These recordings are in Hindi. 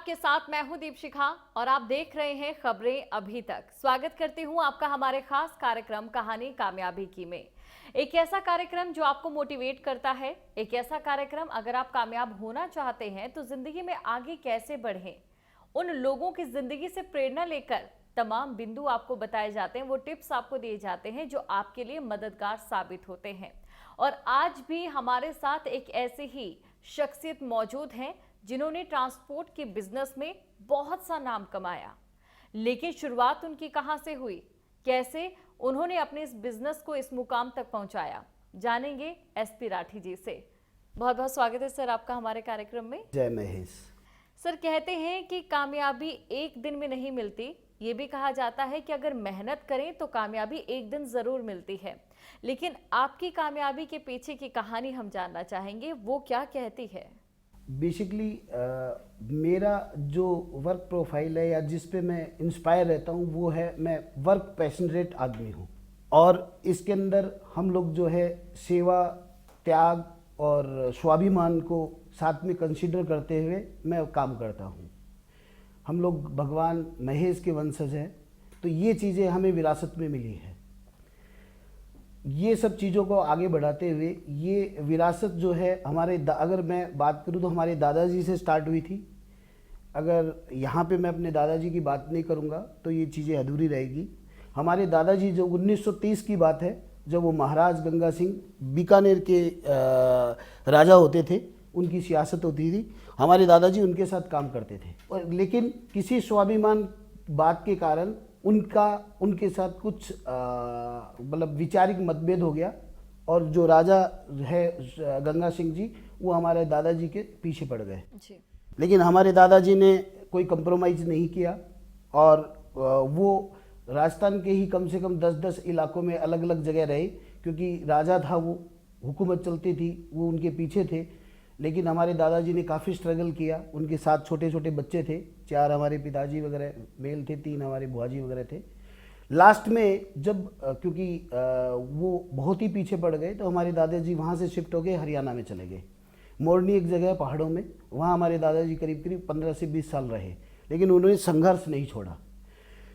आपके साथ मैं हूं दीपशिखा और आप देख रहे हैं खबरें अभी तक। स्वागत करती हूं आपका हमारे खास कार्यक्रम कहानी कामयाबी की में। एक ऐसा कार्यक्रम जो आपको मोटिवेट करता है, एक ऐसा कार्यक्रम अगर आप कामयाब होना चाहते हैं तो जिंदगी में आगे कैसे बढ़ें, उन लोगों की जिंदगी से प्रेरणा लेकर तमाम बिंदु आपको बताए जाते हैं, वो टिप्स आपको दिए जाते हैं जो आपके लिए मददगार साबित होते हैं। और आज भी हमारे साथ एक ऐसे ही शख्सियत मौजूद हैं जिन्होंने ट्रांसपोर्ट के बिजनेस में बहुत सा नाम कमाया। लेकिन शुरुआत उनकी कहां से हुई, कैसे उन्होंने अपने इस बिजनेस को इस मुकाम तक पहुंचाया, जानेंगे एसपी राठी जी से। बहुत बहुत स्वागत है सर आपका हमारे कार्यक्रम में। जय महेश। सर, कहते हैं कि कामयाबी एक दिन में नहीं मिलती, ये भी कहा जाता है कि अगर मेहनत करें तो कामयाबी एक दिन जरूर मिलती है। लेकिन आपकी कामयाबी के पीछे की कहानी हम जानना चाहेंगे, वो क्या कहती है? बेसिकली मेरा जो वर्क प्रोफाइल है या जिस पे मैं इंस्पायर रहता हूँ वो है, मैं वर्क पैशनेट आदमी हूँ। और इसके अंदर हम लोग जो है सेवा, त्याग और स्वाभिमान को साथ में कंसीडर करते हुए मैं काम करता हूँ। हम लोग भगवान महेश के वंशज हैं, तो ये चीज़ें हमें विरासत में मिली है। ये सब चीज़ों को आगे बढ़ाते हुए ये विरासत जो है हमारे अगर मैं बात करूँ तो हमारे दादाजी से स्टार्ट हुई थी। अगर यहाँ पे मैं अपने दादाजी की बात नहीं करूँगा तो ये चीज़ें अधूरी रहेगी। हमारे दादाजी जो 1930 की बात है, जब वो महाराज गंगा सिंह बीकानेर के राजा होते थे, उनकी सियासत होती थी, हमारे दादाजी उनके साथ काम करते थे। और लेकिन किसी स्वाभिमान बात के कारण उनके साथ कुछ मतलब वैचारिक मतभेद हो गया और जो राजा है गंगा सिंह जी, वो हमारे दादाजी के पीछे पड़ गए। लेकिन हमारे दादाजी ने कोई कंप्रोमाइज़ नहीं किया और वो राजस्थान के ही कम से कम 10-10 इलाकों में अलग अलग जगह रहे, क्योंकि राजा था, वो हुकूमत चलती थी, वो उनके पीछे थे। लेकिन हमारे दादाजी ने काफ़ी स्ट्रगल किया। उनके साथ छोटे छोटे बच्चे थे, 4 हमारे पिताजी वगैरह मेल थे, 3 हमारे बुआजी वगैरह थे। लास्ट में जब क्योंकि वो बहुत ही पीछे पड़ गए तो हमारे दादाजी वहाँ से शिफ्ट हो गए, हरियाणा में चले गए। मोरनी एक जगह है पहाड़ों में, वहाँ हमारे दादाजी करीब करीब 15 से 20 साल रहे, लेकिन उन्होंने संघर्ष नहीं छोड़ा।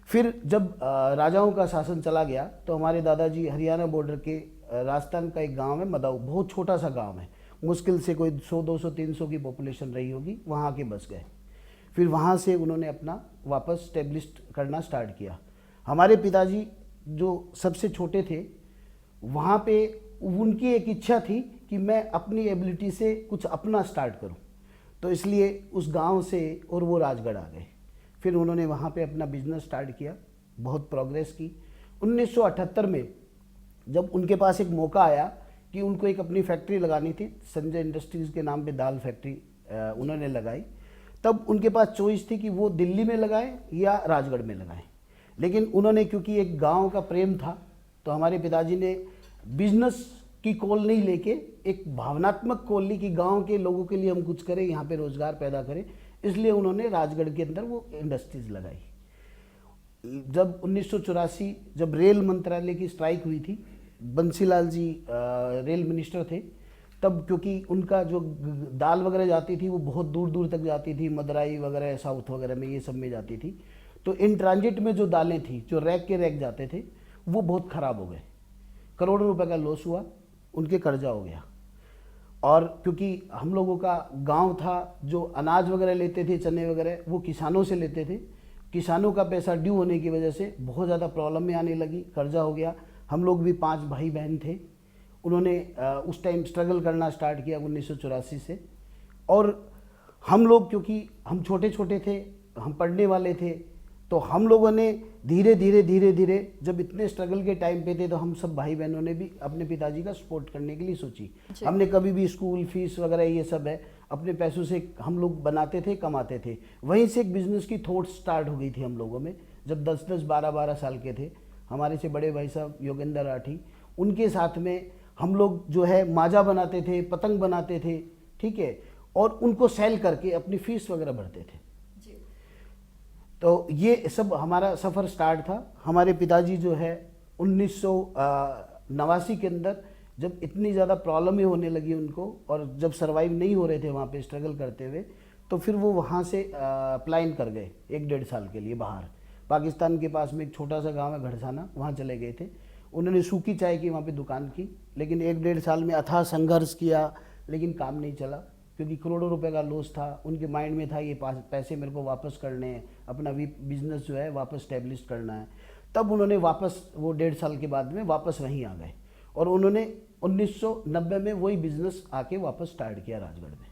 फिर जब राजाओं का शासन चला गया तो हमारे दादाजी हरियाणा बॉर्डर के राजस्थान का एक गाँव है मदाऊ, बहुत छोटा सा गाँव है, मुश्किल से कोई 100, 200, 300 की पॉपुलेशन रही होगी, वहाँ के बस गए। फिर वहाँ से उन्होंने अपना वापस स्टेब्लिश करना स्टार्ट किया। हमारे पिताजी जो सबसे छोटे थे, वहाँ पे उनकी एक इच्छा थी कि मैं अपनी एबिलिटी से कुछ अपना स्टार्ट करूँ, तो इसलिए उस गांव से और वो राजगढ़ आ गए। फिर उन्होंने वहाँ पे अपना बिजनेस स्टार्ट किया, बहुत प्रोग्रेस की। 1978 में जब उनके पास एक मौका आया कि उनको एक अपनी फैक्ट्री लगानी थी, संजय इंडस्ट्रीज़ के नाम पे दाल फैक्ट्री उन्होंने लगाई, तब उनके पास चॉइस थी कि वो दिल्ली में लगाएं या राजगढ़ में लगाएं। लेकिन उन्होंने, क्योंकि एक गांव का प्रेम था, तो हमारे पिताजी ने बिजनेस की कॉल नहीं लेके एक भावनात्मक कॉल ली कि गांव के लोगों के लिए हम कुछ करें, यहाँ पे रोजगार पैदा करें। इसलिए उन्होंने राजगढ़ के अंदर वो इंडस्ट्रीज़ लगाई। जब 1984 जब रेल मंत्रालय की स्ट्राइक हुई थी, बंसीलाल जी रेल मिनिस्टर थे, तब क्योंकि उनका जो दाल वगैरह जाती थी वो बहुत दूर दूर तक जाती थी, मदुराई वगैरह, साउथ वगैरह में, ये सब में जाती थी। तो इन ट्रांजिट में जो दालें थी, जो रैक के रैक जाते थे, वो बहुत ख़राब हो गए, करोड़ों रुपए का लॉस हुआ, उनके कर्जा हो गया। और क्योंकि हम लोगों का गांव था, जो अनाज वगैरह लेते थे, चने वगैरह, वो किसानों से लेते थे। किसानों का पैसा ड्यू होने की वजह से बहुत ज़्यादा प्रॉब्लम में आने लगी, कर्जा हो गया। हम लोग भी 5 भाई बहन थे। उन्होंने उस टाइम स्ट्रगल करना स्टार्ट किया 1984 से। और हम लोग, क्योंकि हम छोटे छोटे थे, हम पढ़ने वाले थे, तो हम लोगों ने धीरे धीरे जब इतने स्ट्रगल के टाइम पे थे, तो हम सब भाई बहनों ने भी अपने पिताजी का सपोर्ट करने के लिए सोची। हमने कभी भी स्कूल फीस वगैरह ये सब है अपने पैसों से हम लोग बनाते थे, कमाते थे। वहीं से एक बिजनेस की थॉट स्टार्ट हो गई थी हम लोगों में। जब 10-10, 12-12 साल के थे, हमारे से बड़े भाई साहब योगेंद्र राठी, उनके साथ में हम लोग जो है माजा बनाते थे, पतंग बनाते थे, ठीक है, और उनको सेल करके अपनी फीस वगैरह भरते थे। तो ये सब हमारा सफ़र स्टार्ट था। हमारे पिताजी जो है 1989 के अंदर जब इतनी ज़्यादा प्रॉब्लम ही होने लगी उनको, और जब सर्वाइव नहीं हो रहे थे वहाँ पे स्ट्रगल करते हुए, तो फिर वो वहाँ से पलायन कर गए 1-1.5 साल के लिए बाहर। पाकिस्तान के पास में एक छोटा सा गांव है घड़साना, वहाँ चले गए थे। उन्होंने सूखी चाय की वहाँ पे दुकान की, लेकिन 1-1.5 साल में अथाह संघर्ष किया, लेकिन काम नहीं चला क्योंकि करोड़ों रुपए का लॉस था। उनके माइंड में था ये पैसे मेरे को वापस करने हैं, अपना बिजनेस जो है वापस स्टैब्लिश करना है। तब उन्होंने वापस वो 1.5 साल के बाद में वापस वहीं आ गए और उन्होंने 1990 में वही बिजनेस आके वापस स्टार्ट किया राजगढ़ में।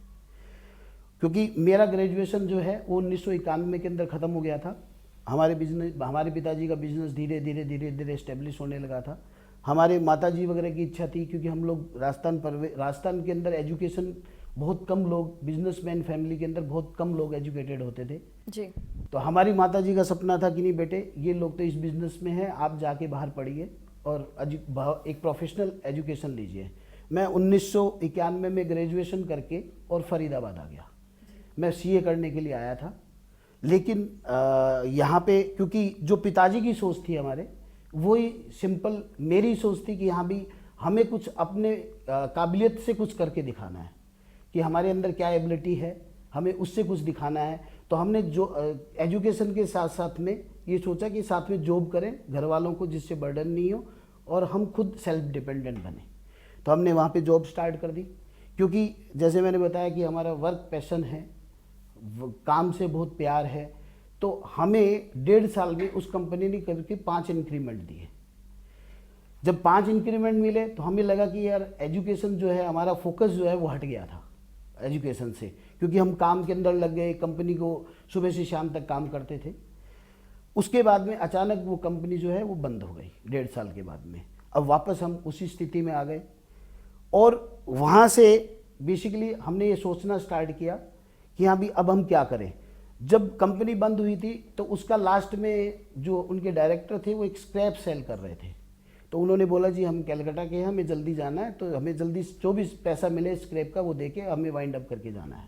क्योंकि मेरा ग्रेजुएशन जो है वो 1991 के अंदर ख़त्म हो गया था। हमारे पिताजी का बिजनेस धीरे धीरे इस्टेब्लिश होने लगा था। हमारे माताजी वगैरह की इच्छा थी, क्योंकि हम लोग राजस्थान के अंदर एजुकेशन बहुत कम लोग, बिजनेसमैन फैमिली के अंदर बहुत कम लोग एजुकेटेड होते थे जी। तो हमारी माताजी का सपना था कि नहीं बेटे, ये लोग तो इस बिजनेस में हैं, आप जाके बाहर पढ़िए और एक प्रोफेशनल एजुकेशन लीजिए। मैं 1991 में ग्रेजुएशन करके और फरीदाबाद आ गया। मैं सीए करने के लिए आया था, लेकिन यहाँ पे क्योंकि जो पिताजी की सोच थी हमारे, वही सिंपल मेरी सोच थी कि यहाँ भी हमें कुछ अपने काबिलियत से कुछ करके दिखाना है, कि हमारे अंदर क्या एबिलिटी है, हमें उससे कुछ दिखाना है। तो हमने जो एजुकेशन के साथ साथ में ये सोचा कि साथ में जॉब करें घर वालों को, जिससे बर्डन नहीं हो और हम खुद सेल्फ डिपेंडेंट बने। तो हमने वहाँ पे जॉब स्टार्ट कर दी, क्योंकि जैसे मैंने बताया कि हमारा वर्क पैशन है, काम से बहुत प्यार है। तो हमें 1.5 साल में उस कंपनी ने करके 5 इंक्रीमेंट दिए। जब 5 इंक्रीमेंट मिले तो हमें लगा कि यार एजुकेशन जो है, हमारा फोकस जो है वो हट गया था एजुकेशन से, क्योंकि हम काम के अंदर लग गए, कंपनी को सुबह से शाम तक काम करते थे। उसके बाद में अचानक वो कंपनी जो है वो बंद हो गई 1.5 साल के बाद में। अब वापस हम उसी स्थिति में आ गए और वहाँ से बेसिकली हमने ये सोचना स्टार्ट किया कि हाँ भी अब हम क्या करें। जब कंपनी बंद हुई थी तो उसका लास्ट में जो उनके डायरेक्टर थे वो एक स्क्रैप सेल कर रहे थे। तो उन्होंने बोला जी हम कलकत्ता के हैं, हमें जल्दी जाना है, तो हमें जल्दी जो भी पैसा मिले स्क्रैप का वो दे के हमें वाइंड अप करके जाना है।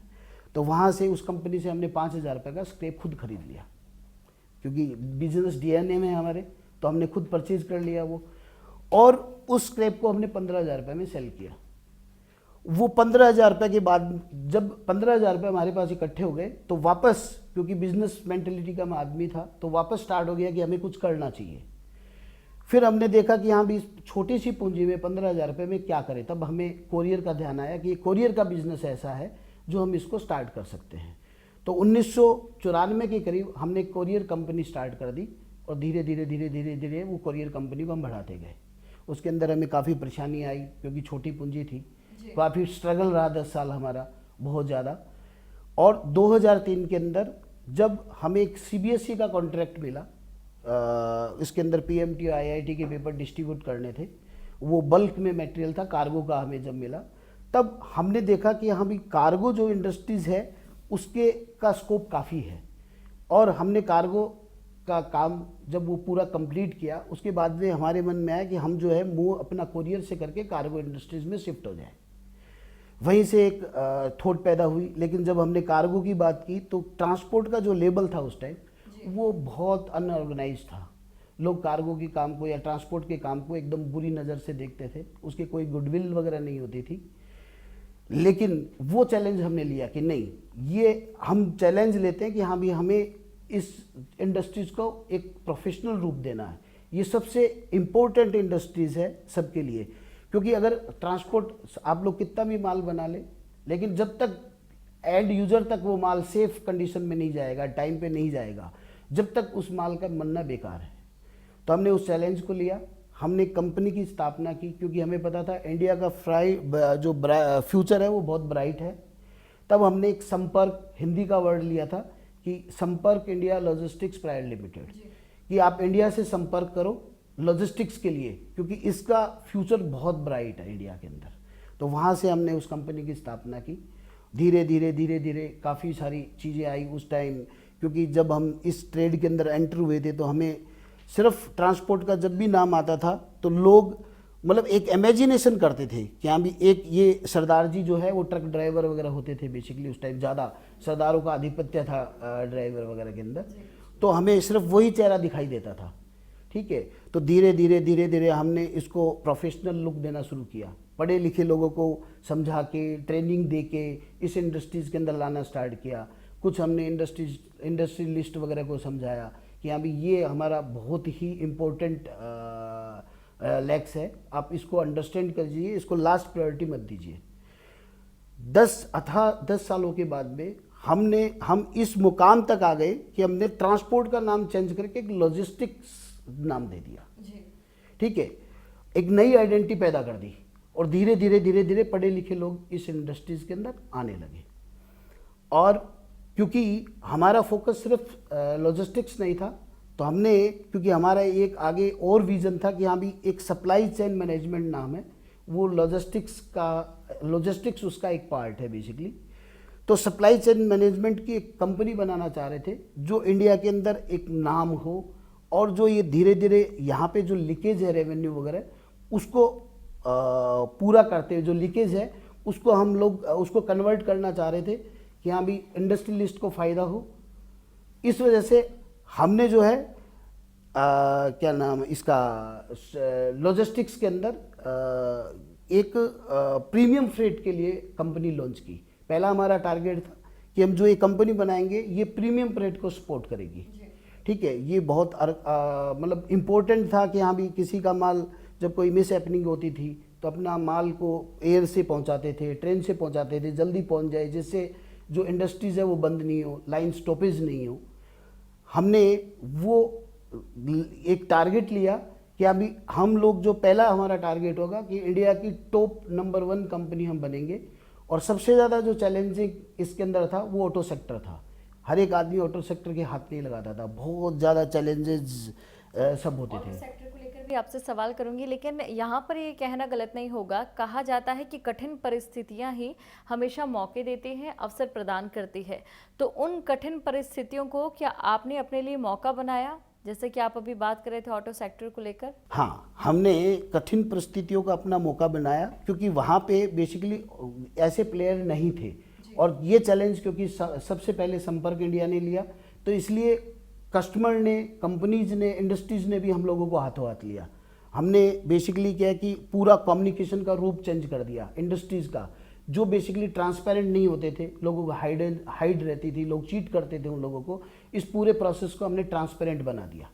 तो वहाँ से उस कंपनी से हमने 5,000 रुपये का स्क्रैप खुद खरीद लिया, क्योंकि बिजनेस डीएनए में है हमारे, तो हमने खुद परचेज कर लिया वो। और उस स्क्रैप को हमने 15,000 रुपये में सेल किया। वो 15,000 रुपये के बाद जब 15,000 रुपये हमारे पास इकट्ठे हो गए तो वापस, क्योंकि बिजनेस मेंटेलिटी का मैं आदमी था, तो वापस स्टार्ट हो गया कि हमें कुछ करना चाहिए। फिर हमने देखा कि हाँ भी छोटी सी पूंजी में 15,000 रुपये में क्या करें। तब हमें कोरियर का ध्यान आया कि कोरियर का बिजनेस ऐसा है जो हम इसको स्टार्ट कर सकते हैं। तो 1994 के करीब हमने कोरियर कंपनी स्टार्ट कर दी और धीरे धीरे वो कोरियर कंपनी को हम बढ़ाते गए। उसके अंदर हमें काफ़ी परेशानी आई, क्योंकि छोटी पूंजी थी, काफ़ी स्ट्रगल रहा 10 साल हमारा, बहुत ज़्यादा। और 2003 के अंदर जब हमें एक सीबीएसई का कॉन्ट्रैक्ट मिला, इसके अंदर पीएमटी और आईआईटी के पेपर डिस्ट्रीब्यूट करने थे, वो बल्क में मटेरियल था, कार्गो का हमें जब मिला, तब हमने देखा कि हाँ भी कार्गो जो इंडस्ट्रीज़ है उसके का स्कोप काफ़ी है। और हमने कार्गो का काम जब वो पूरा कंप्लीट किया, उसके बाद में हमारे मन में आया कि हम जो है मूव अपना कोरियर से करके कार्गो इंडस्ट्रीज़ में शिफ्ट हो जाए। वहीं से एक थॉट पैदा हुई। लेकिन जब हमने कार्गो की बात की तो ट्रांसपोर्ट का जो लेवल था उस टाइम वो बहुत अनऑर्गेनाइज था। लोग कार्गो के काम को या ट्रांसपोर्ट के काम को एकदम बुरी नज़र से देखते थे, उसकी कोई गुडविल वगैरह नहीं होती थी। लेकिन वो चैलेंज हमने लिया कि नहीं, ये हम चैलेंज लेते हैं कि हाँ भी हमें इस इंडस्ट्रीज़ को एक प्रोफेशनल रूप देना है। ये सबसे इम्पोर्टेंट इंडस्ट्रीज़ है सबके लिए, क्योंकि अगर ट्रांसपोर्ट आप लोग कितना भी माल बना ले, लेकिन जब तक एंड यूज़र तक वो माल सेफ कंडीशन में नहीं जाएगा, टाइम पे नहीं जाएगा, जब तक उस माल का बनना बेकार है। तो हमने उस चैलेंज को लिया, हमने कंपनी की स्थापना की, क्योंकि हमें पता था इंडिया का जो फ्यूचर है वो बहुत ब्राइट है। तब हमने एक संपर्क, हिंदी का वर्ड लिया था कि संपर्क इंडिया लॉजिस्टिक्स प्राइवेट लिमिटेड, कि आप इंडिया से संपर्क करो लॉजिस्टिक्स के लिए, क्योंकि इसका फ्यूचर बहुत ब्राइट है इंडिया के अंदर। तो वहाँ से हमने उस कंपनी की स्थापना की। धीरे धीरे काफ़ी सारी चीज़ें आई उस टाइम, क्योंकि जब हम इस ट्रेड के अंदर एंटर हुए थे तो हमें सिर्फ ट्रांसपोर्ट का जब भी नाम आता था तो लोग मतलब एक इमेजिनेशन करते थे कि हाँ भी एक ये सरदार जी जो है वो ट्रक ड्राइवर वगैरह होते थे। बेसिकली उस टाइम ज़्यादा सरदारों का आधिपत्य था ड्राइवर वगैरह के अंदर, तो हमें सिर्फ वही चेहरा दिखाई देता था। ठीक है, तो धीरे धीरे हमने इसको प्रोफेशनल लुक देना शुरू किया। पढ़े लिखे लोगों को समझा के, ट्रेनिंग दे के इस इंडस्ट्रीज़ के अंदर लाना स्टार्ट किया। कुछ हमने इंडस्ट्रियलिस्ट वगैरह को समझाया कि हाँ भाई ये हमारा बहुत ही इम्पोर्टेंट लैक्स है, आप इसको अंडरस्टैंड कीजिए, इसको लास्ट प्रायोरिटी मत दीजिए। 10 सालों के बाद में हम इस मुकाम तक आ गए कि हमने ट्रांसपोर्ट का नाम चेंज करके एक लॉजिस्टिक्स नाम दे दिया। ठीक है, एक नई आइडेंटिटी पैदा कर दी और धीरे धीरे पढ़े लिखे लोग इस इंडस्ट्रीज के अंदर आने लगे। और क्योंकि हमारा फोकस सिर्फ लॉजिस्टिक्स नहीं था, तो हमने, क्योंकि हमारा एक आगे और विजन था कि हाँ भी एक सप्लाई चेन मैनेजमेंट नाम है, वो लॉजिस्टिक्स उसका एक पार्ट है बेसिकली। तो सप्लाई चेन मैनेजमेंट की एक कंपनी बनाना चाह रहे थे जो इंडिया के अंदर एक नाम हो, और जो ये धीरे धीरे यहाँ पे जो लीकेज है रेवेन्यू वगैरह उसको पूरा करते हुए, जो लीकेज है उसको हम लोग उसको कन्वर्ट करना चाह रहे थे कि हाँ भी इंडस्ट्रियलिस्ट को फ़ायदा हो। इस वजह से हमने जो है क्या नाम इसका, लॉजिस्टिक्स के अंदर एक प्रीमियम फ्रेट के लिए कंपनी लॉन्च की। पहला हमारा टारगेट था कि हम जो ये कंपनी बनाएंगे ये प्रीमियम फ्रेट को सपोर्ट करेगी। ठीक है, ये बहुत मतलब इम्पोर्टेंट था कि हाँ भी किसी का माल जब कोई मिस हैपनिंग होती थी तो अपना माल को एयर से पहुंचाते थे, ट्रेन से पहुंचाते थे, जल्दी पहुंच जाए, जिससे जो इंडस्ट्रीज़ है वो बंद नहीं हो, लाइन स्टॉपेज नहीं हो। हमने वो एक टारगेट लिया कि अभी हम लोग, जो पहला हमारा टारगेट होगा कि इंडिया की टॉप नंबर 1 कंपनी हम बनेंगे। और सबसे ज़्यादा जो चैलेंजिंग इसके अंदर था वो ऑटो सेक्टर था। हर एक आदमी ऑटो सेक्टर के हाथ नहीं लगाता था, बहुत ज़्यादा चैलेंजेस सब होते थे। सेक्टर को लेकर भी आपसे सवाल करूंगी, लेकिन यहाँ पर ये कहना गलत नहीं होगा, कहा जाता है कि कठिन परिस्थितियाँ ही हमेशा मौके देती हैं, अवसर प्रदान करती है। तो उन कठिन परिस्थितियों को क्या आपने अपने लिए मौका बनाया, जैसे कि आप अभी बात कर रहे थे ऑटो सेक्टर को लेकर? हाँ, हमने कठिन परिस्थितियों का अपना मौका बनाया, क्योंकि वहाँ पे बेसिकली ऐसे प्लेयर नहीं थे। और ये चैलेंज क्योंकि सबसे पहले संपर्क इंडिया ने लिया, तो इसलिए कस्टमर ने, कंपनीज ने, इंडस्ट्रीज ने भी हम लोगों को हाथों हाथ लिया। हमने बेसिकली क्या है कि पूरा कम्युनिकेशन का रूप चेंज कर दिया इंडस्ट्रीज का, जो बेसिकली ट्रांसपेरेंट नहीं होते थे, लोगों को हाइड रहती थी, लोग चीट करते थे उन लोगों को। इस पूरे प्रोसेस को हमने ट्रांसपेरेंट बना दिया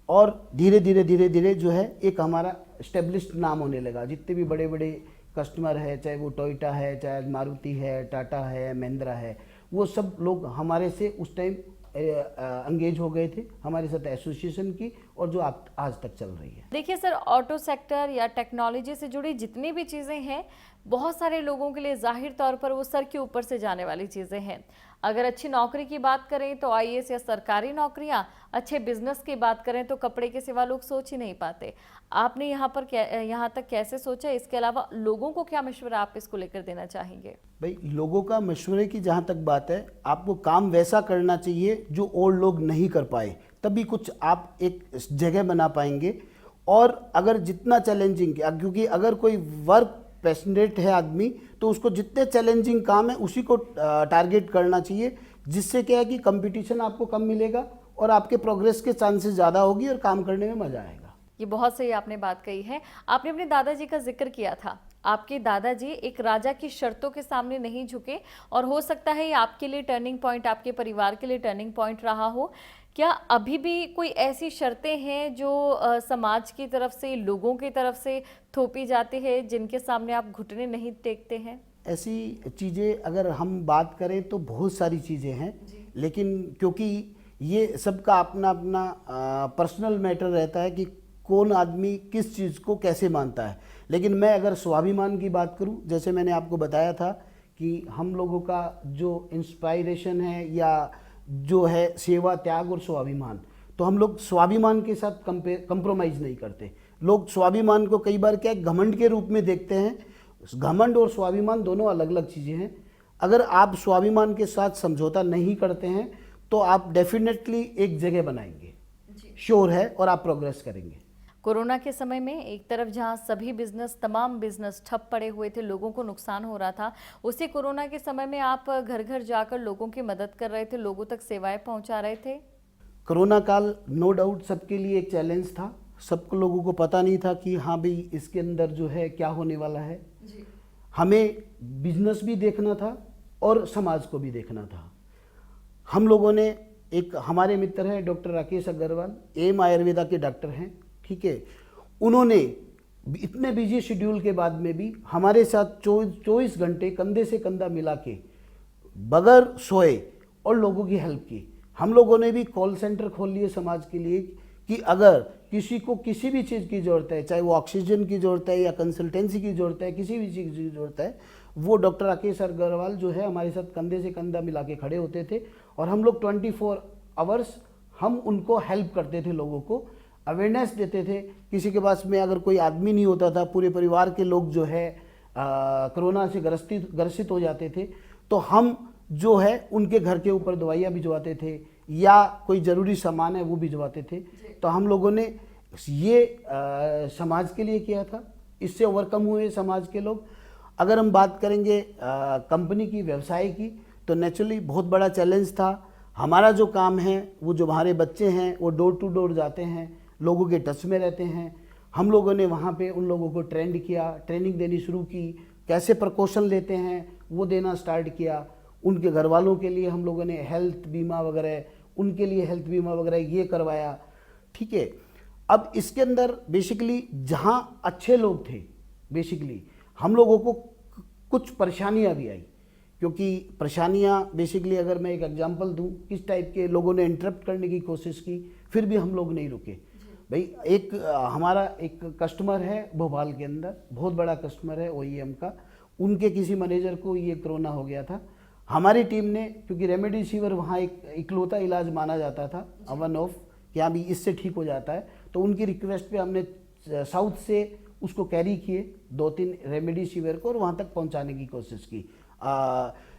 और धीरे धीरे जो है एक हमारा एस्टेब्लिश्ड नाम होने लगा। जितने भी बड़े बड़े कस्टमर है, चाहे वो टोयोटा है, चाहे मारुति है, टाटा है, महिंद्रा है, वो सब लोग हमारे से उस टाइम एंगेज हो गए थे, हमारे साथ एसोसिएशन की, और जो आज तक चल रही है। देखिए सर, ऑटो सेक्टर या टेक्नोलॉजी से जुड़ी जितनी भी चीज़ें हैं, बहुत सारे लोगों के लिए जाहिर तौर पर वो सर के ऊपर से जाने वाली चीज़ें हैं। अगर अच्छी नौकरी की बात करें तो आईएएस या सरकारी नौकरियां, अच्छे बिजनेस की बात करें तो कपड़े के सिवा लोग सोच ही नहीं पाते। आपने यहाँ तक कैसे सोचा? इसके अलावा लोगों को क्या मशवरा आप इसको लेकर देना चाहेंगे? भाई, लोगों का मशवरे की जहाँ तक बात है, आपको काम वैसा करना चाहिए जो और लोग नहीं कर पाए, तभी कुछ आप एक जगह बना पाएंगे। और अगर जितना चैलेंजिंग, क्योंकि अगर कोई वर्क पैशनेट है आदमी, तो उसको जितने चैलेंजिंग काम है उसी को टारगेट करना चाहिए, जिससे क्या है कि कंपटीशन आपको कम मिलेगा और आपके प्रोग्रेस के चांसेस ज़्यादा होगी और काम करने में मज़ा आएगा। ये बहुत सही आपने बात कही है। आपने अपने दादाजी का जिक्र किया था। आपके दादाजी एक राजा की शर्तों के सामने नहीं झुके, और हो सकता है ये आपके लिए टर्निंग पॉइंट, आपके परिवार के लिए टर्निंग पॉइंट रहा हो। क्या अभी भी कोई ऐसी शर्तें हैं जो समाज की तरफ से, लोगों की तरफ से थोपी जाती है, जिनके सामने आप घुटने नहीं टेकते हैं? ऐसी चीज़ें अगर हम बात करें तो बहुत सारी चीज़ें हैं, लेकिन क्योंकि ये सबका अपना अपना पर्सनल मैटर रहता है कि कौन आदमी किस चीज़ को कैसे मानता है। लेकिन मैं अगर स्वाभिमान की बात करूं, जैसे मैंने आपको बताया था कि हम लोगों का जो इंस्पायरेशन है या जो है सेवा, त्याग और स्वाभिमान, तो हम लोग स्वाभिमान के साथ कंप्रोमाइज़ नहीं करते। लोग स्वाभिमान को कई बार क्या घमंड के रूप में देखते हैं। घमंड और स्वाभिमान दोनों अलग अलग चीज़ें हैं। अगर आप स्वाभिमान के साथ समझौता नहीं करते हैं तो आप डेफिनेटली एक जगह बनाएंगे, श्योर है, और आप प्रोग्रेस करेंगे। कोरोना के समय में एक तरफ जहां सभी बिजनेस, तमाम बिजनेस ठप पड़े हुए थे, लोगों को नुकसान हो रहा था, उसी कोरोना के समय में आप घर घर जाकर लोगों की मदद कर रहे थे, लोगों तक सेवाएं पहुंचा रहे थे। कोरोना काल नो डाउट सबके लिए एक चैलेंज था। सबको लोगों को पता नहीं था कि हाँ भाई इसके अंदर जो है क्या होने वाला है। हमें बिजनेस भी देखना था और समाज को भी देखना था। हम लोगों ने एक हमारे मित्र हैं डॉक्टर राकेश अग्रवाल, एम आयुर्वेदा के डॉक्टर हैं, ठीक है। उन्होंने इतने बिजी शेड्यूल के बाद में भी हमारे साथ 24 घंटे कंधे से कंधा मिला के बगैर सोए और लोगों की हेल्प की। हम लोगों ने भी कॉल सेंटर खोल लिए समाज के लिए कि अगर किसी को किसी भी चीज़ की ज़रूरत है, चाहे वो ऑक्सीजन की ज़रूरत है या कंसल्टेंसी की ज़रूरत है, किसी भी चीज़ की ज़रूरत है, वो डॉक्टर राकेश अग्रवाल जो है हमारे साथ कंधे से कंधा मिला के खड़े होते थे और हम लोग 24 आवर्स हम उनको हेल्प करते थे, लोगों को अवेयरनेस देते थे। किसी के पास में अगर कोई आदमी नहीं होता था, पूरे परिवार के लोग जो है कोरोना से ग्रसित हो जाते थे, तो हम जो है उनके घर के ऊपर दवाइयाँ भिजवाते थे या कोई ज़रूरी सामान है वो भिजवाते थे। तो हम लोगों ने ये समाज के लिए किया था, इससे ओवरकम हुए समाज के लोग। अगर हम बात करेंगे कंपनी की, व्यवसाय की, तो नेचुरली बहुत बड़ा चैलेंज था। हमारा जो काम है, वो जो हमारे बच्चे हैं वो डोर टू डोर जाते हैं, लोगों के टच में रहते हैं। हम लोगों ने वहाँ पे उन लोगों को ट्रेनिंग देनी शुरू की, कैसे प्रिकॉशन लेते हैं वो देना स्टार्ट किया। उनके घर वालों के लिए हम लोगों ने हेल्थ बीमा वगैरह, उनके लिए हेल्थ बीमा वगैरह ये करवाया, ठीक है। अब इसके अंदर बेसिकली जहाँ अच्छे लोग थे, बेसिकली हम लोगों को कुछ परेशानियाँ भी आई, क्योंकि परेशानियाँ बेसिकली अगर मैं एक एग्जांपल दूं, किस टाइप के लोगों ने इंटरप्ट करने की कोशिश की, फिर भी हम लोग नहीं रुके भाई। एक हमारा एक कस्टमर है भोपाल के अंदर, बहुत बड़ा कस्टमर है ओईएम का, उनके किसी मैनेजर को ये कोरोना हो गया था। हमारी टीम ने, क्योंकि रेमडेसिविर वहाँ एक इकलौता इलाज माना जाता था वन ऑफ, कि हाँ भी इससे ठीक हो जाता है, तो उनकी रिक्वेस्ट पे हमने साउथ से उसको कैरी किए 2-3 रेमडेसिविर को और वहाँ तक पहुँचाने की कोशिश की।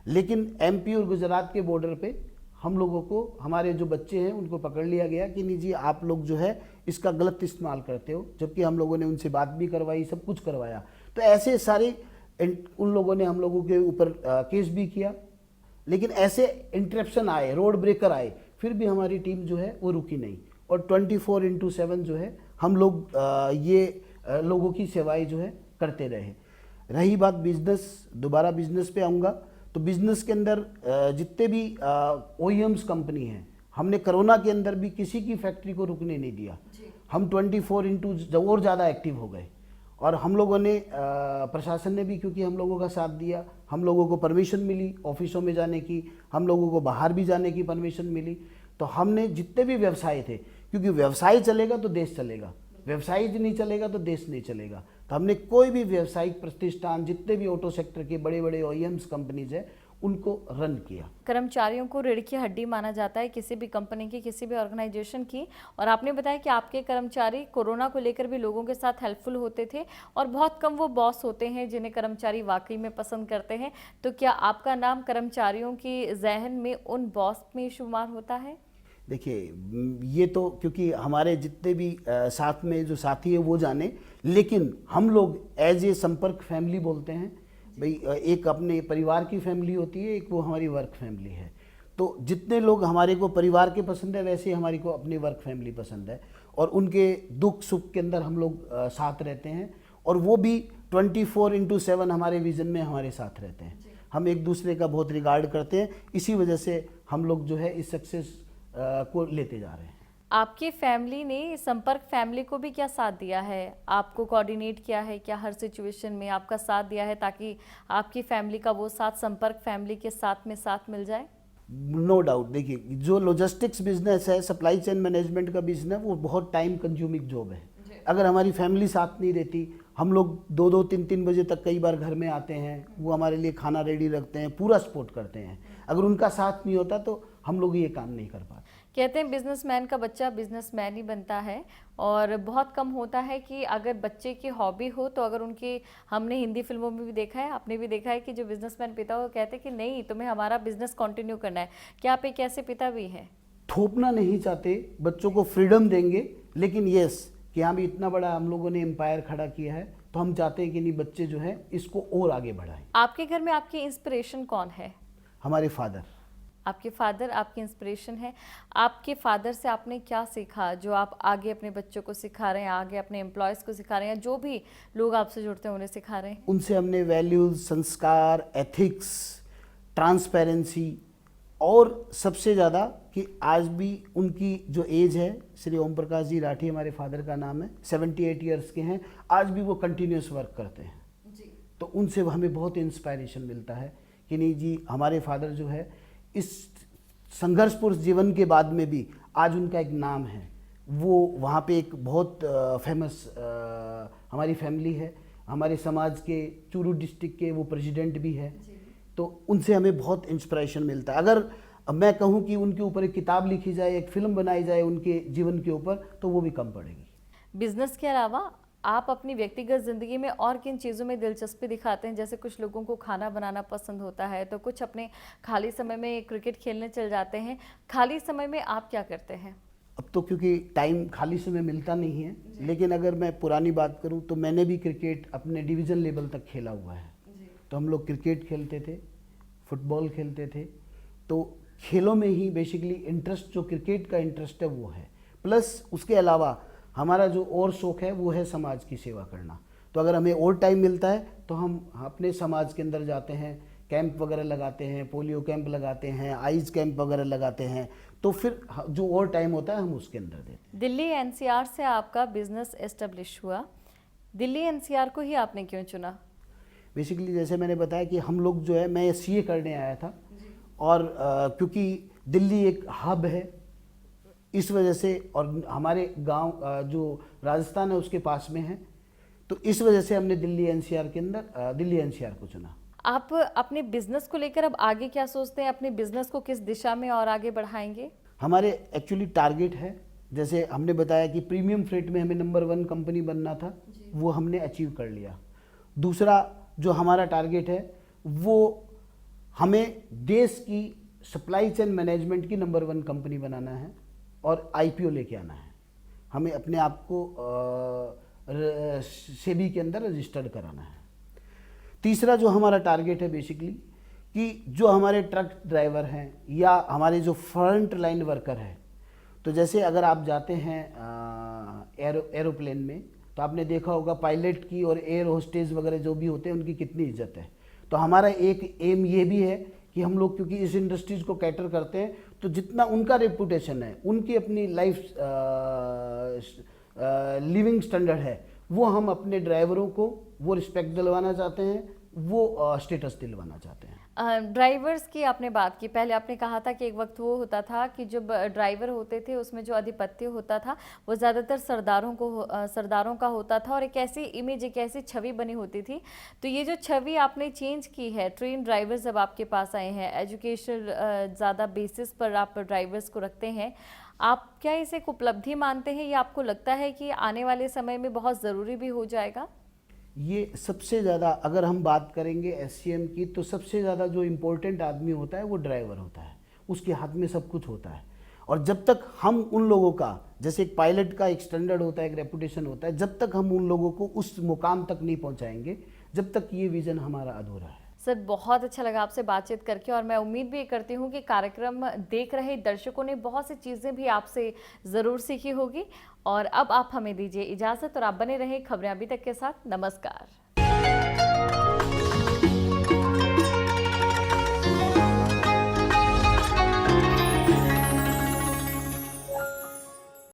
लेकिन एमपी और गुजरात के बॉर्डर पे हम लोगों को, हमारे जो बच्चे हैं उनको पकड़ लिया गया कि नहीं जी आप लोग जो है इसका गलत इस्तेमाल करते हो, जबकि हम लोगों ने उनसे बात भी करवाई, सब कुछ करवाया। तो ऐसे सारे उन लोगों ने हम लोगों के ऊपर केस भी किया, लेकिन ऐसे इंटरप्शन आए, रोड ब्रेकर आए, फिर भी हमारी टीम जो है वो रुकी नहीं और 24/7 जो है हम लोग ये लोगों की सेवाएं जो है करते रहे। रही बात बिजनेस, दोबारा बिजनेस पे आऊँगा, तो बिजनेस के अंदर जितने भी ओईएम्स कंपनी हैं, हमने कोरोना के अंदर भी किसी की फैक्ट्री को रुकने नहीं दिया। हम 24 और ज़्यादा एक्टिव हो गए और हम लोगों ने प्रशासन ने भी क्योंकि हम लोगों का साथ दिया, हम लोगों को परमिशन मिली ऑफिसों में जाने की, हम लोगों को बाहर भी जाने की परमिशन मिली। तो हमने जितने भी व्यवसाय थे, क्योंकि व्यवसाय चलेगा तो देश चलेगा, व्यवसाय नहीं चलेगा तो देश नहीं चलेगा, तो हमने कोई भी व्यावसायिक प्रतिष्ठान, जितने भी ऑटो सेक्टर के बड़े बड़े ओईएम्स कंपनीज है, उनको रन किया। कर्मचारियों को रीढ़ की हड्डी माना जाता है किसी भी कंपनी की, किसी भी ऑर्गेनाइजेशन की, और आपने बताया कि आपके कर्मचारी कोरोना को लेकर भी लोगों के साथ हेल्पफुल होते थे और बहुत कम वो बॉस होते हैं जिन्हें कर्मचारी वाकई में पसंद करते हैं। तो क्या आपका नाम कर्मचारियों की जहन में उन बॉस में शुमार होता है? देखिए, ये तो क्योंकि हमारे जितने भी साथ में जो साथी है वो जाने, लेकिन हम लोग एज ए संपर्क फैमिली बोलते हैं भाई। एक अपने परिवार की फैमिली होती है, एक वो हमारी वर्क फैमिली है। तो जितने लोग हमारे को परिवार के पसंद है, वैसे ही हमारी को अपनी वर्क फैमिली पसंद है और उनके दुख सुख के अंदर हम लोग साथ रहते हैं और वो भी 24/7 हमारे विजन में हमारे साथ रहते हैं। हम एक दूसरे का बहुत रिगार्ड करते हैं, इसी वजह से हम लोग जो है इस सक्सेस को लेते जा रहे हैं। आपकी फैमिली ने संपर्क फैमिली को भी क्या साथ दिया है? आपको कोऑर्डिनेट किया है क्या? हर सिचुएशन में आपका साथ दिया है ताकि आपकी फैमिली का वो साथ संपर्क फैमिली के साथ में साथ मिल जाए? No doubt. देखिए, जो लॉजिस्टिक्स बिजनेस है, सप्लाई चेन मैनेजमेंट का बिजनेस, वो बहुत टाइम कंज्यूमिंग जॉब है। अगर हमारी फैमिली साथ नहीं रहती, हम लोग 2-2, 3-3 बजे तक कई बार घर में आते हैं, वो हमारे लिए खाना रेडी रखते हैं, पूरा सपोर्ट करते हैं। अगर उनका साथ नहीं होता तो हम लोग ये काम नहीं कर पाते। कहते हैं बिजनेसमैन का बच्चा बिजनेसमैन ही बनता है और बहुत कम होता है कि अगर बच्चे की हॉबी हो तो अगर उनकी, हमने हिंदी फिल्मों में भी देखा है, आपने भी देखा है कि जो बिजनेसमैन पिता वो कहते हैं कि नहीं तुम्हें हमारा बिजनेस कंटिन्यू करना है। क्या आप एक ऐसे पिता भी हैं? थोपना नहीं चाहते, बच्चों को फ्रीडम देंगे, लेकिन यस कि हाँ भी इतना बड़ा हम लोगों ने एम्पायर खड़ा किया है तो हम चाहते हैं कि नहीं बच्चे जो है इसको और आगे बढ़ाएं। आपके घर में आपकी इंस्पिरेशन कौन है? हमारे फादर। आपके फादर आपकी इंस्पिरेशन है। आपके फादर से आपने क्या सीखा जो आप आगे अपने बच्चों को सिखा रहे हैं, आगे अपने एम्प्लॉयज़ को सिखा रहे हैं, जो भी लोग आपसे जुड़ते हैं उन्हें सिखा रहे हैं? उनसे हमने वैल्यूज़, संस्कार, एथिक्स, ट्रांसपेरेंसी और सबसे ज़्यादा कि आज भी उनकी जो एज है, श्री ओम प्रकाश जी राठी हमारे फादर का नाम है, 78 ईयर्स के हैं, आज भी वो कंटिन्यूस वर्क करते हैं जी। तो उनसे हमें बहुत इंस्पायरेशन मिलता है कि नहीं जी, हमारे फादर जो है इस संघर्षपूर्ण जीवन के बाद में भी आज उनका एक नाम है, वो वहाँ पे एक बहुत फेमस हमारी फैमिली है, हमारे समाज के चूरू डिस्ट्रिक्ट के वो प्रेसिडेंट भी है। तो उनसे हमें बहुत इंस्पिरेशन मिलता है। अगर मैं कहूँ कि उनके ऊपर एक किताब लिखी जाए, एक फिल्म बनाई जाए उनके जीवन के ऊपर, तो वो भी कम पड़ेगी। बिजनेस के अलावा आप अपनी व्यक्तिगत ज़िंदगी में और किन चीज़ों में दिलचस्पी दिखाते हैं? जैसे कुछ लोगों को खाना बनाना पसंद होता है, तो कुछ अपने खाली समय में क्रिकेट खेलने चल जाते हैं। खाली समय में आप क्या करते हैं? अब तो क्योंकि टाइम खाली समय मिलता नहीं है, लेकिन अगर मैं पुरानी बात करूं तो मैंने भी क्रिकेट अपने डिवीज़न लेवल तक खेला हुआ है। तो हम लोग क्रिकेट खेलते थे, फुटबॉल खेलते थे। तो खेलों में ही बेसिकली इंटरेस्ट, जो क्रिकेट का इंटरेस्ट है वो है। प्लस उसके अलावा हमारा जो और शौक़ है वो है समाज की सेवा करना। तो अगर हमें और टाइम मिलता है तो हम अपने समाज के अंदर जाते हैं, कैंप वगैरह लगाते हैं, पोलियो कैंप लगाते हैं, आइज कैंप वगैरह लगाते हैं। तो फिर जो और टाइम होता है हम उसके अंदर देते हैं। दिल्ली एनसीआर से आपका बिजनेस एस्टेब्लिश हुआ, दिल्ली एनसीआर को ही आपने क्यों चुना? बेसिकली जैसे मैंने बताया कि हम लोग जो है, मैं सीए करने आया था और क्योंकि दिल्ली एक हब है इस वजह से, और हमारे गांव जो राजस्थान है उसके पास में है, तो इस वजह से हमने दिल्ली एनसीआर के अंदर दिल्ली एनसीआर को चुना। आप अपने बिजनेस को लेकर अब आगे क्या सोचते हैं? अपने बिजनेस को किस दिशा में और आगे बढ़ाएंगे? हमारे एक्चुअली टारगेट है, जैसे हमने बताया कि प्रीमियम फ्रेट में हमें नंबर 1 कंपनी बनना था, वो हमने अचीव कर लिया। दूसरा जो हमारा टारगेट है वो हमें देश की सप्लाई चेन मैनेजमेंट की नंबर 1 कंपनी बनाना है और आईपीओ लेके आना है। हमें अपने आप को सेबी के अंदर रजिस्टर्ड कराना है। तीसरा जो हमारा टारगेट है बेसिकली कि जो हमारे ट्रक ड्राइवर हैं या हमारे जो फ्रंट लाइन वर्कर हैं, तो जैसे अगर आप जाते हैं एरोप्लेन में तो आपने देखा होगा पायलट की और एयर होस्टेज वगैरह जो भी होते हैं उनकी कितनी इज्जत है। तो हमारा एक एम ये भी है कि हम लोग क्योंकि इस इंडस्ट्रीज को कैटर करते हैं, तो जितना उनका रेपुटेशन है, उनकी अपनी लाइफ लिविंग स्टैंडर्ड है, वो हम अपने ड्राइवरों को वो रिस्पेक्ट दिलवाना चाहते हैं, वो स्टेटस दिलवाना चाहते हैं। ड्राइवर्स की आपने बात की, पहले आपने कहा था कि एक वक्त वो होता था कि जब ड्राइवर होते थे उसमें जो आधिपत्य होता था वो ज़्यादातर सरदारों का होता था और एक ऐसी इमेज, एक ऐसी छवि बनी होती थी। तो ये जो छवि आपने चेंज की है, ट्रेन ड्राइवर्स जब आपके पास आए हैं, एजुकेशन ज़्यादा बेसिस पर आप ड्राइवर्स को रखते हैं, आप क्या इसे एक उपलब्धि मानते हैं या आपको लगता है कि आने वाले समय में बहुत ज़रूरी भी हो जाएगा? ये सबसे ज़्यादा अगर हम बात करेंगे एससीएम की, तो सबसे ज़्यादा जो इम्पोर्टेंट आदमी होता है वो ड्राइवर होता है, उसके हाथ में सब कुछ होता है। और जब तक हम उन लोगों का, जैसे एक पायलट का एक स्टैंडर्ड होता है, एक रेपुटेशन होता है, जब तक हम उन लोगों को उस मुकाम तक नहीं पहुंचाएंगे, जब तक ये विज़न हमारा अधूरा है। सर, बहुत अच्छा लगा आपसे बातचीत करके और मैं उम्मीद भी करती हूँ कि कार्यक्रम देख रहे दर्शकों ने बहुत सी चीज़ें भी आपसे ज़रूर सीखी होगी। और अब आप हमें दीजिए इजाज़त और आप बने रहें खबरें अभी तक के साथ। नमस्कार।